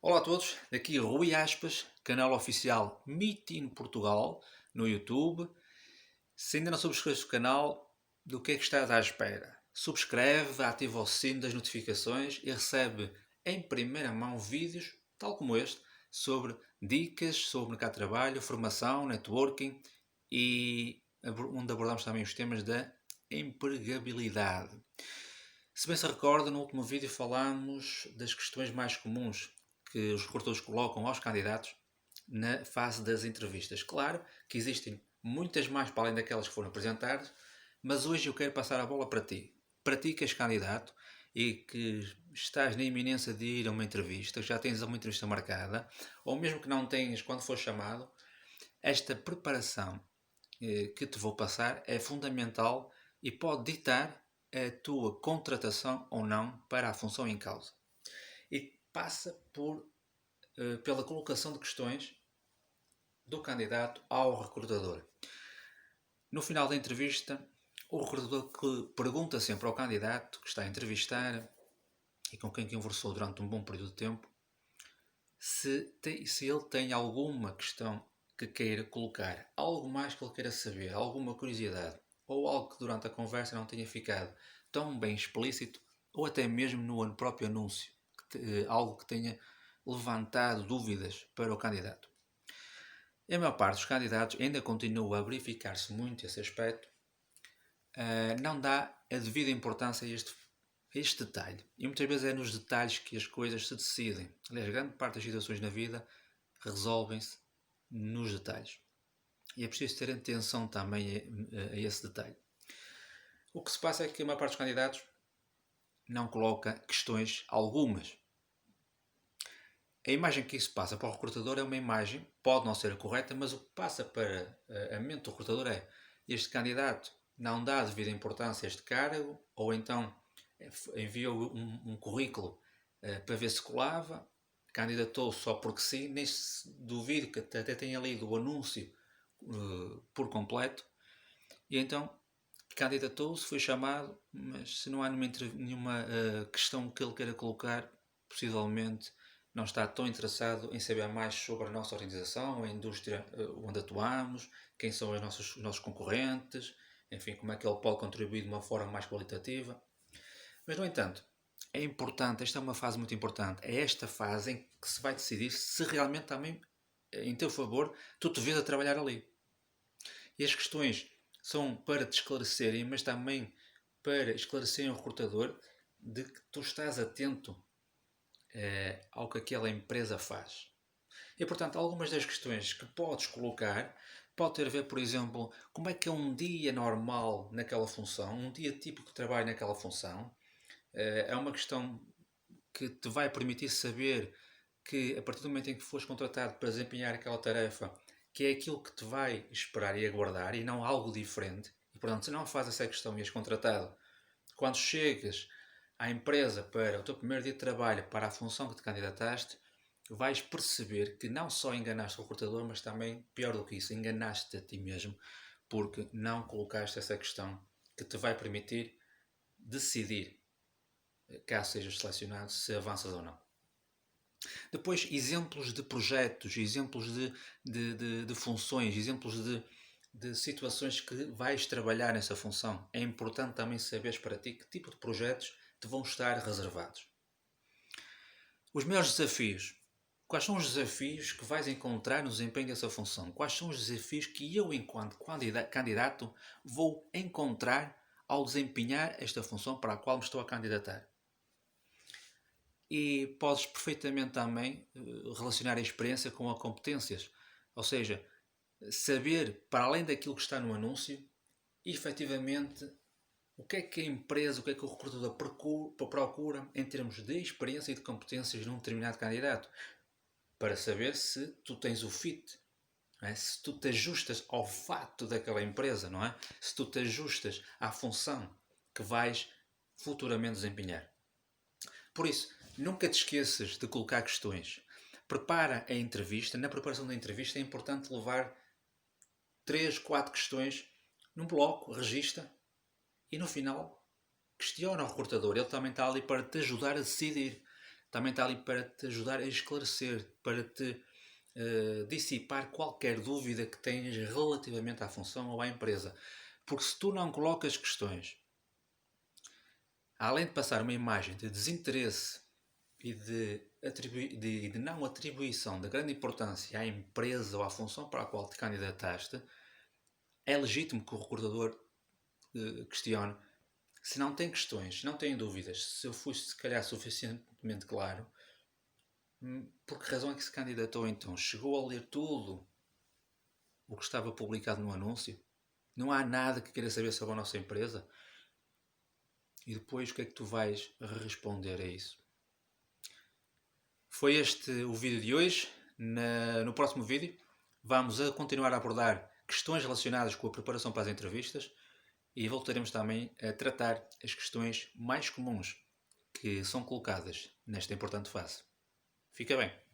Olá a todos, daqui Rui Aspas, canal oficial Meeting Portugal no YouTube. Se ainda não subscreves o canal, do que é que estás à espera? Subscreve, ativa o sino das notificações e recebe em primeira mão vídeos, tal como este, sobre dicas sobre mercado de trabalho, formação, networking e onde abordamos também os temas da empregabilidade. Se bem se recorda, no último vídeo falámos das questões mais comuns que os recrutadores colocam aos candidatos na fase das entrevistas. Claro que existem muitas mais para além daquelas que foram apresentadas, mas hoje eu quero passar a bola para ti. Para ti que és candidato e que estás na iminência de ir a uma entrevista, já tens uma entrevista marcada, ou mesmo que não tenhas quando for chamado, esta preparação que te vou passar é fundamental e pode ditar a tua contratação ou não para a função em causa. E passa pela colocação de questões do candidato ao recrutador. No final da entrevista, o recrutador que pergunta sempre ao candidato que está a entrevistar e com quem conversou durante um bom período de tempo se ele tem alguma questão que queira colocar, algo mais que ele queira saber, alguma curiosidade, ou algo que durante a conversa não tenha ficado tão bem explícito, ou até mesmo no próprio anúncio, algo que tenha levantado dúvidas para o candidato. E a maior parte dos candidatos ainda continua a verificar-se muito esse aspecto, não dá a devida importância a este detalhe. E muitas vezes é nos detalhes que as coisas se decidem. Aliás, grande parte das situações na vida resolvem-se nos detalhes. E é preciso ter atenção também a esse detalhe. O que se passa é que a maior parte dos candidatos não coloca questões algumas. A imagem que isso passa para o recrutador é uma imagem, pode não ser a correta, mas o que passa para a mente do recrutador é: este candidato não dá devida importância a este cargo, ou então enviou um currículo para ver se colava, candidatou só porque sim, nem se duvido que até tenha lido o anúncio por completo, e então candidatou-se, foi chamado, mas se não há nenhuma questão que ele queira colocar, possivelmente não está tão interessado em saber mais sobre a nossa organização, a indústria onde atuamos, quem são os nossos concorrentes, enfim, como é que ele pode contribuir de uma forma mais qualitativa. Mas, no entanto, é importante, esta é uma fase muito importante, é esta fase em que se vai decidir se realmente também, em teu favor, tu te vês a trabalhar ali. E as questões são para te esclarecerem, mas também para esclarecerem o recrutador de que tu estás atento ao que aquela empresa faz. E, portanto, algumas das questões que podes colocar pode ter a ver, por exemplo, como é que é um dia normal naquela função, um dia típico de trabalho naquela função. É uma questão que te vai permitir saber que, a partir do momento em que fores contratado para desempenhar aquela tarefa, que é aquilo que te vai esperar e aguardar e não algo diferente. E, portanto, se não fazes essa questão e és contratado, quando chegas à empresa para o teu primeiro dia de trabalho, para a função que te candidataste, vais perceber que não só enganaste o recrutador, mas também, pior do que isso, enganaste a ti mesmo, porque não colocaste essa questão que te vai permitir decidir, caso sejas selecionado, se avanças ou não. Depois, exemplos de projetos, exemplos de funções, exemplos de situações que vais trabalhar nessa função. É importante também saberes para ti que tipo de projetos te vão estar reservados. Os maiores desafios. Quais são os desafios que vais encontrar no desempenho dessa função? Quais são os desafios que eu, enquanto candidato, vou encontrar ao desempenhar esta função para a qual me estou a candidatar? E podes perfeitamente também relacionar a experiência com as competências. Ou seja, saber, para além daquilo que está no anúncio, efetivamente o que a empresa, o que é que o recrutador procura em termos de experiência e de competências num determinado candidato, para saber se tu tens o fit, não é? Se tu te ajustas ao fato daquela empresa, não é? Se tu te ajustas à função que vais futuramente desempenhar. Por isso, nunca te esqueças de colocar questões. Prepara a entrevista. Na preparação da entrevista é importante levar 3, 4 questões num bloco, registra e no final questiona o recrutador. Ele também está ali para te ajudar a decidir. também está ali para te ajudar a esclarecer, para te dissipar qualquer dúvida que tenhas relativamente à função ou à empresa. Porque se tu não colocas questões, além de passar uma imagem de desinteresse e de não atribuição de grande importância à empresa ou à função para a qual te candidataste, é legítimo que o recrutador questione se não tem questões, se não tem dúvidas, se eu fui se calhar suficientemente claro, por que razão é que se candidatou então? Chegou a ler tudo o que estava publicado no anúncio? Não há nada que queira saber sobre a nossa empresa? E depois o que é que tu vais responder a isso? Foi este o vídeo de hoje. No próximo vídeo vamos a continuar a abordar questões relacionadas com a preparação para as entrevistas e voltaremos também a tratar as questões mais comuns que são colocadas nesta importante fase. Fica bem!